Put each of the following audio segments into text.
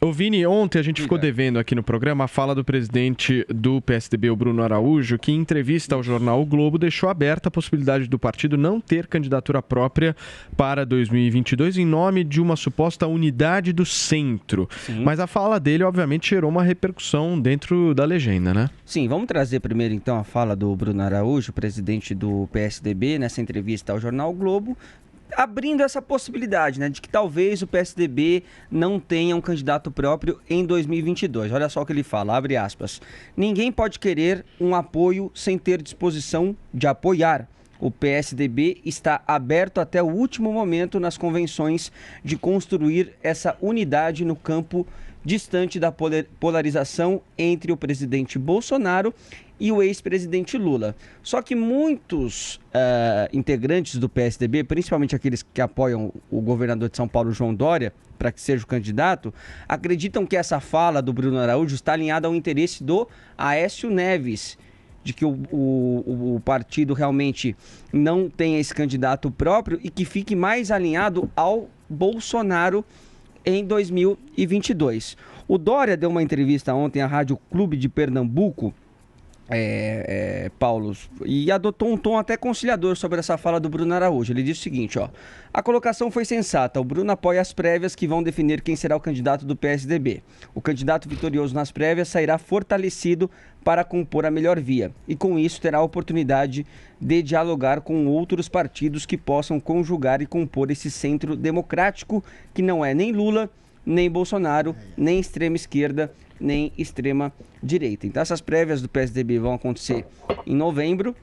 Ô Vini, ontem a gente ficou devendo aqui no programa a fala do presidente do PSDB, o Bruno Araújo, que em entrevista ao jornal O Globo deixou aberta a possibilidade do partido não ter candidatura própria para 2022 em nome de uma suposta unidade do centro. Sim. Mas a fala dele, obviamente, gerou uma repercussão dentro da legenda, né? Sim, vamos trazer primeiro então a fala do Bruno Araújo, presidente do PSDB, nessa entrevista ao jornal O Globo, abrindo essa possibilidade, né, de que talvez o PSDB não tenha um candidato próprio em 2022. Olha só o que ele fala, abre aspas. Ninguém pode querer um apoio sem ter disposição de apoiar. O PSDB está aberto até o último momento nas convenções de construir essa unidade no campo distante da polarização entre o presidente Bolsonaro e o ex-presidente Lula. Só que muitos integrantes do PSDB, principalmente aqueles que apoiam o governador de São Paulo, João Dória, para que seja o candidato, acreditam que essa fala do Bruno Araújo está alinhada ao interesse do Aécio Neves, de que o partido realmente não tenha esse candidato próprio e que fique mais alinhado ao Bolsonaro em 2022. O Dória deu uma entrevista ontem à Rádio Clube de Pernambuco, Paulo, e adotou um tom até conciliador sobre essa fala do Bruno Araújo. Ele disse o seguinte, ó: a colocação foi sensata, o Bruno apoia as prévias que vão definir quem será o candidato do PSDB. O candidato vitorioso nas prévias sairá fortalecido para compor a melhor via, e com isso terá a oportunidade de dialogar com outros partidos que possam conjugar e compor esse centro democrático, que não é nem Lula, nem Bolsonaro, nem extrema esquerda, nem extrema direita. Então essas prévias do PSDB vão acontecer em novembro.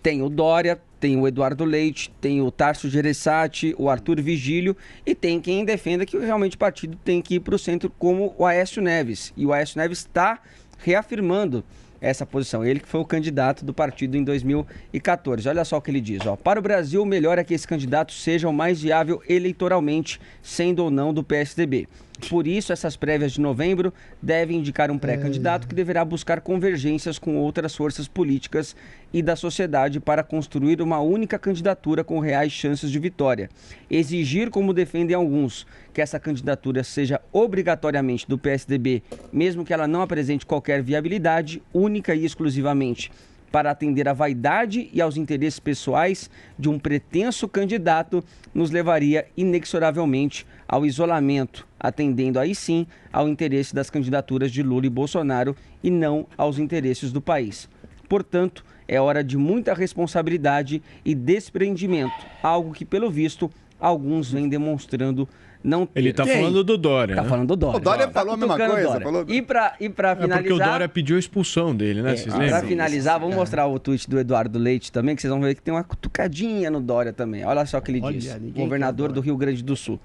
Tem o Dória, tem o Eduardo Leite, tem o Tarso Gereissati, o Arthur Vigílio, e tem quem defenda que realmente o partido tem que ir para o centro, como o Aécio Neves. E o Aécio Neves está reafirmando essa posição. Ele que foi o candidato do partido em 2014. Olha só o que ele diz, ó: para o Brasil, o melhor é que esse candidato seja o mais viável eleitoralmente, sendo ou não do PSDB. Por isso, essas prévias de novembro devem indicar um pré-candidato que deverá buscar convergências com outras forças políticas e da sociedade para construir uma única candidatura com reais chances de vitória. Exigir, como defendem alguns, que essa candidatura seja obrigatoriamente do PSDB, mesmo que ela não apresente qualquer viabilidade, única e exclusivamente para atender à vaidade e aos interesses pessoais de um pretenso candidato, nos levaria inexoravelmente ao isolamento, atendendo aí sim ao interesse das candidaturas de Lula e Bolsonaro e não aos interesses do país. Portanto, é hora de muita responsabilidade e desprendimento, algo que, pelo visto, alguns vêm demonstrando não ter. Ele tá falando do Dória, Tá falando do Dória. O Dória falou a mesma coisa. Falou... E pra finalizar... porque o Dória pediu a expulsão dele, né? Vocês lembram? Pra finalizar, vamos mostrar o tweet do Eduardo Leite também, que vocês vão ver que tem uma cutucadinha no Dória também. Olha só o que ele diz, governador do Rio Grande do Sul.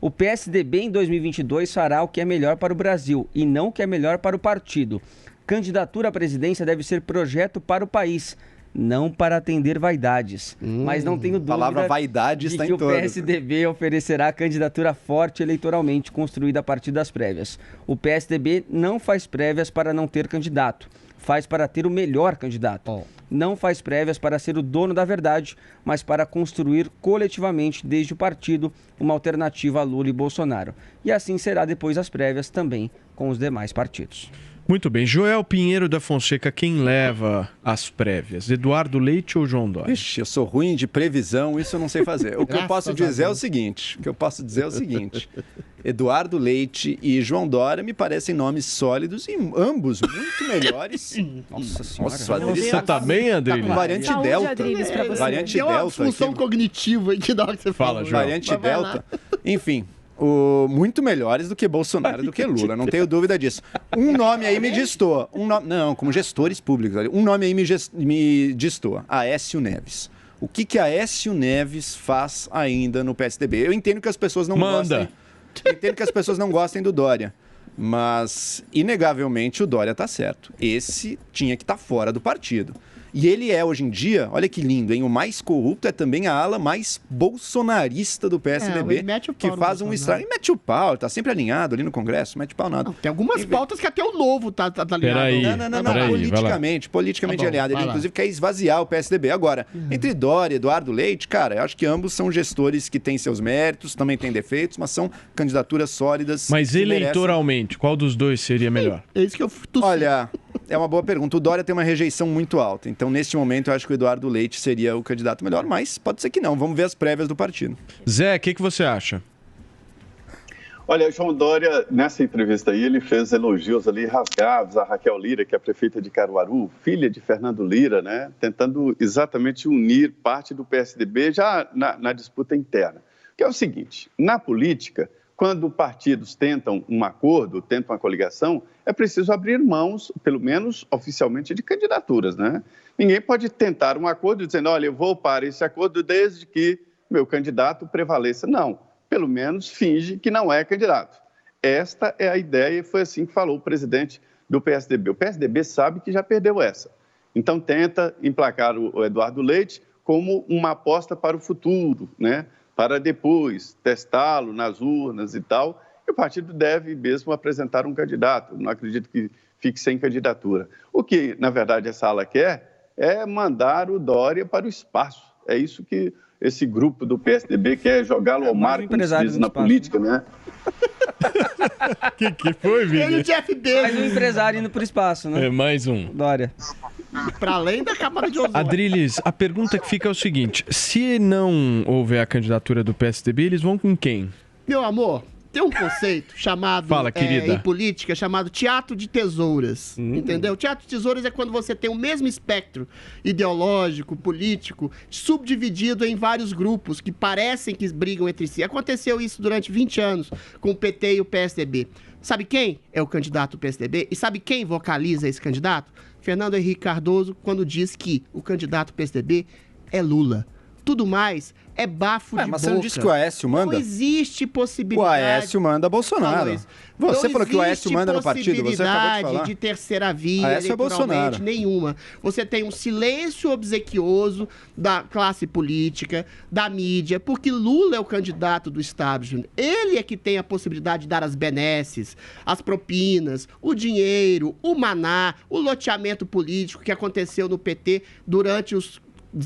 O PSDB em 2022 fará o que é melhor para o Brasil e não o que é melhor para o partido. Candidatura à presidência deve ser projeto para o país, não para atender vaidades. Mas não tenho dúvida palavra vaidade está de que em o PSDB oferecerá a candidatura forte eleitoralmente construída a partir das prévias. O PSDB não faz prévias para não ter candidato, faz para ter o melhor candidato. Não faz prévias para ser o dono da verdade, mas para construir coletivamente, desde o partido, uma alternativa a Lula e Bolsonaro. E assim será depois das prévias também com os demais partidos. Muito bem. Joel Pinheiro da Fonseca, quem leva as prévias? Eduardo Leite ou João Dória? Ixi, eu sou ruim de previsão, isso eu não sei fazer. O que eu posso dizer é o seguinte, Eduardo Leite e João Dória me parecem nomes sólidos e ambos muito melhores. Nossa senhora. Você tá bem, Adriles? Tá com variante Saúde, Delta. Adriles, pra você. Variante Tem uma Delta. função cognitiva que dá o que você Fala, João. Variante Delta. Enfim, muito melhores do que Bolsonaro, do que Lula, não tenho dúvida disso. Um nome aí me destoa. Não, como gestores públicos. Um nome aí me destoa. Aécio Neves. O que Aécio Neves faz ainda no PSDB? Eu entendo que as pessoas não gostem. Entendo que as pessoas não gostem do Dória. Mas, inegavelmente, o Dória está certo. Esse tinha que estar fora do partido. E ele é, hoje em dia, olha que lindo, hein? O mais corrupto é também a ala mais bolsonarista do PSDB, que faz um estrago. E mete o pau, tá sempre alinhado ali no Congresso, mete o pau nada. Não, tem algumas pautas que até o Novo tá alinhado. Peraí, politicamente alinhado. Ele, inclusive, quer esvaziar o PSDB. Agora, entre Dória e Eduardo Leite, cara, eu acho que ambos são gestores que têm seus méritos, também têm defeitos, mas são candidaturas sólidas. Mas eleitoralmente, qual dos dois seria melhor? É isso que eu Olha, é uma boa pergunta. O Dória tem uma rejeição muito alta. Então, neste momento, eu acho que o Eduardo Leite seria o candidato melhor, mas pode ser que não. Vamos ver as prévias do partido. Zé, o que você acha? Olha, João Dória, nessa entrevista aí, ele fez elogios ali rasgados a Raquel Lira, que é a prefeita de Caruaru, filha de Fernando Lira, né? Tentando exatamente unir parte do PSDB já na disputa interna. Que é o seguinte, na política, quando partidos tentam um acordo, tentam uma coligação, é preciso abrir mãos, pelo menos oficialmente, de candidaturas, né? Ninguém pode tentar um acordo dizendo, olha, eu vou para esse acordo desde que meu candidato prevaleça. Não, pelo menos finge que não é candidato. Esta é a ideia e foi assim que falou o presidente do PSDB. O PSDB sabe que já perdeu essa. Então tenta emplacar o Eduardo Leite como uma aposta para o futuro, né? Para depois testá-lo nas urnas e tal. E o partido deve mesmo apresentar um candidato. Não acredito que fique sem candidatura. O que, na verdade, essa ala quer é mandar o Dória para o espaço. É isso que esse grupo do PSDB quer, jogá-lo ao mar, como se diz na política, né? Que foi, Vini? Ele e o Jeff Bezos. Mais um empresário indo pro espaço, né? É, mais um. Dória. Para além da camada de ozônio. Adriles, a pergunta que fica é o seguinte: se não houver a candidatura do PSDB, eles vão com quem? Meu amor, tem um conceito chamado, Fala, querida. Em política, chamado teatro de tesouras, entendeu? Teatro de tesouras é quando você tem o mesmo espectro ideológico, político, subdividido em vários grupos que parecem que brigam entre si. Aconteceu isso durante 20 anos com o PT e o PSDB. Sabe quem é o candidato do PSDB? E sabe quem vocaliza esse candidato? Fernando Henrique Cardoso, quando diz que o candidato do PSDB é Lula. Tudo mais é bafo de boca. Mas você não disse que o Aécio manda? Não existe possibilidade. O Aécio manda Bolsonaro. Você falou que o Aécio manda no partido, você acabou de falar. De terceira via, Aécio é Bolsonaro. Nenhuma. Você tem um silêncio obsequioso da classe política, da mídia, porque Lula é o candidato do establishment. Ele é que tem a possibilidade de dar as benesses, as propinas, o dinheiro, o maná, o loteamento político que aconteceu no PT durante os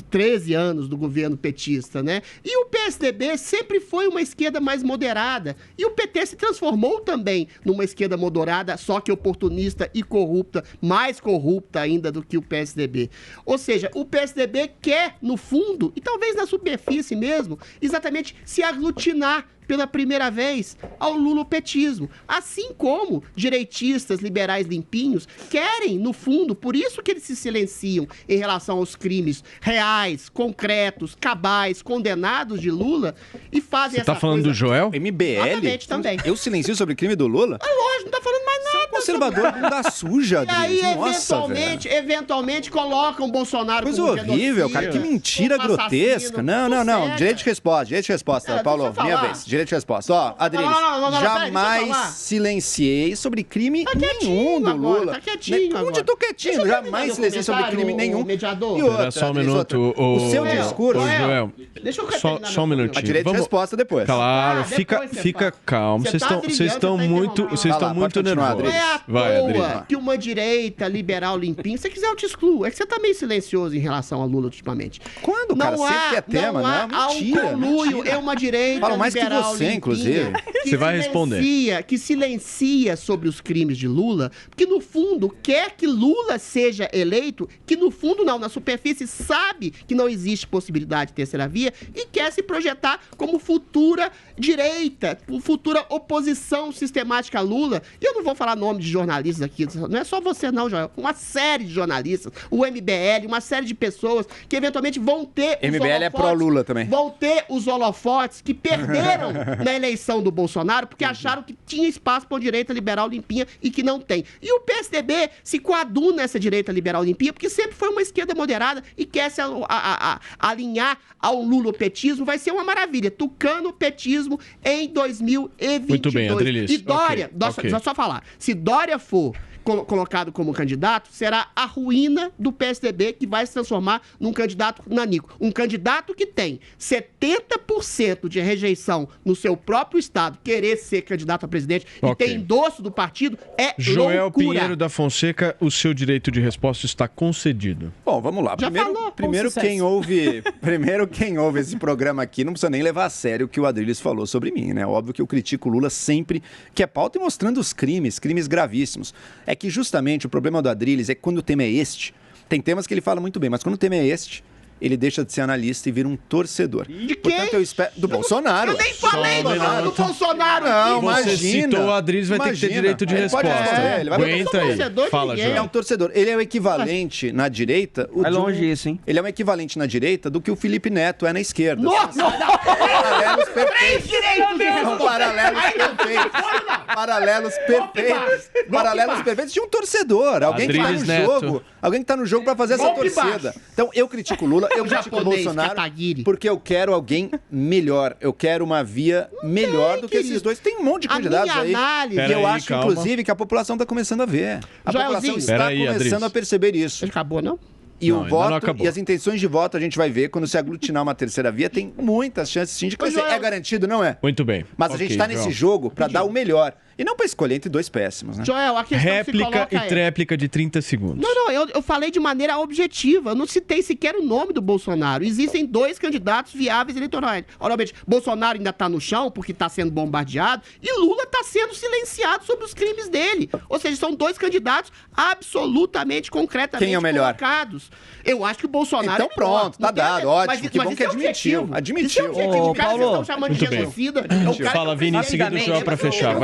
13 anos do governo petista, né? E o PSDB sempre foi uma esquerda mais moderada. E o PT se transformou também numa esquerda moderada, só que oportunista e corrupta, mais corrupta ainda do que o PSDB. Ou seja, o PSDB quer, no fundo, e talvez na superfície mesmo, exatamente se aglutinar pela primeira vez ao lulopetismo. Assim como direitistas, liberais limpinhos, querem, no fundo, por isso que eles se silenciam em relação aos crimes reais, concretos, cabais, condenados de Lula e fazem essa coisa... Você tá falando do Joel? MBL? Exatamente, também. Eu silencio sobre o crime do Lula? É lógico, não tá falando mais nada. Conservador, bunda suja, E aí, Adriles. eventualmente, colocam o Bolsonaro Coisa como horrível, cara. Que mentira como grotesca. assassino. Não. Sério. Direito de resposta, Cara, Paulo. deixa eu Minha falar. vez. Direito de resposta. Ó, Adriles, Não, peraí, deixa eu jamais falar. silenciei sobre crime quietinho nenhum do agora, Lula. tá quietinho Onde agora. eu tô quietinho? Deixa eu Jamais terminar silenciei meu sobre crime comentário, nenhum. o mediador. E outra, Espera só um Adriles, minuto. outra. O seu Joel, discurso... Joel, Deixa eu só um terminar meu minutinho. A direito de Vamos- resposta depois. Claro, depois você fica fala. calmo. Você Vocês tá estão brilhando, muito, você tá vocês Vai lá, estão muito pode continuar, nervosos. Não é à Vai, toa Adriles. que uma direita liberal limpinha, se você quiser eu te excluo, é que você tá meio silencioso em relação a Lula ultimamente. Quando, cara? Sempre é tema, não há, não? há um Mentira, conluio, mentira. é uma direita Falo mais que liberal você, limpinha, inclusive. que Você vai responder. Que silencia sobre os crimes de Lula, que no fundo quer que Lula seja eleito, que no fundo não, na superfície sabe que não existe possibilidade de terceira via e quer se projetar como futura direita, futura oposição sistemática a Lula. E eu não vou falar nome de jornalistas aqui, não é só você não, Joel, uma série de jornalistas, o MBL, uma série de pessoas que eventualmente vão ter os MBL é holofotes, pró-Lula também. vão ter os holofotes que perderam na eleição do Bolsonaro porque acharam que tinha espaço para uma direita liberal limpinha e que não tem. E o PSDB se coaduna nessa direita liberal limpinha porque sempre foi uma esquerda moderada e quer se alinhar ao lulopetismo. Vai ser uma maravilha. Tucano-petismo em 2022. Muito bem, Adriles. E Dória, Ok. só falar, se Dória for colocado como candidato, será a ruína do PSDB, que vai se transformar num candidato nanico. Um candidato que tem 70% de rejeição no seu próprio estado, querer ser candidato a presidente e ter endosso do partido, é Joel loucura. Pinheiro da Fonseca, o seu direito de resposta está concedido. Bom, vamos lá. Primeiro quem ouve esse programa aqui não precisa nem levar a sério o que o Adriles falou sobre mim, né? Óbvio que eu critico o Lula sempre que é pauta e mostrando os crimes gravíssimos. É que justamente o problema do Adriles é que quando o tema é este, tem temas que ele fala muito bem, mas quando o tema é este, ele deixa de ser analista e vira um torcedor. De quem? Portanto, eu espero... Do Bolsonaro. Eu nem falei do Bolsonaro. Não, Você imagina. citou o Adriles, vai ter que ter direito de resposta. Ele vai Aguenta aí. Fala, Ele é um Joel. torcedor. Ele é o equivalente na direita... É longe isso, hein? Ele é um equivalente na direita do que o Felipe Neto é na esquerda. Nossa! Paralelos Três perfeitos. direitos de São resposta. paralelos perfeitos. Paralelos perfeitos. Paralelos perfeitos de um torcedor. Alguém que tá no Adriles Neto. jogo. Alguém que tá no jogo pra fazer essa Golpe torcida. baixo. Então, eu critico o Lula, eu critico o japonês, Bolsonaro, Kataguiri. porque eu quero alguém melhor. Eu quero uma via melhor do que esses dois. Tem um monte de A candidatos minha aí. análise- E eu Peraí, acho, calma. inclusive, que a população tá começando a ver. A Joelzinho. população está Peraí, começando Adriles. a perceber isso. Ele acabou, não? E Não, o ainda não voto acabou. e as intenções de voto a gente vai ver quando se aglutinar uma terceira via, tem muitas chances sim de crescer. Joel- É garantido, não é? Muito bem. Mas a Ok, gente tá Joel. nesse jogo pra dar o melhor. E não pra escolher entre dois péssimos, né? Joel, a questão que se Réplica coloca e é... tréplica de 30 segundos. Não, eu falei de maneira objetiva. Eu não citei sequer o nome do Bolsonaro. Existem dois candidatos viáveis eleitoralmente. Obviamente, Bolsonaro ainda está no chão porque está sendo bombardeado e Lula está sendo silenciado sobre os crimes dele. Ou seja, são dois candidatos absolutamente, concretamente Quem é o melhor? colocados. Eu acho que o Bolsonaro Então é melhor. pronto, tá Não tem a dado, ver. ótimo. Que bom isso que é admitiu. objetivo. Admitiu. Isso é objetivo. Ô, O cara que Paulo, vocês estão chamando de muito bem. genocida. É o cara Fala, que Vini, em seguida o Rapidamente, Joel para fechar.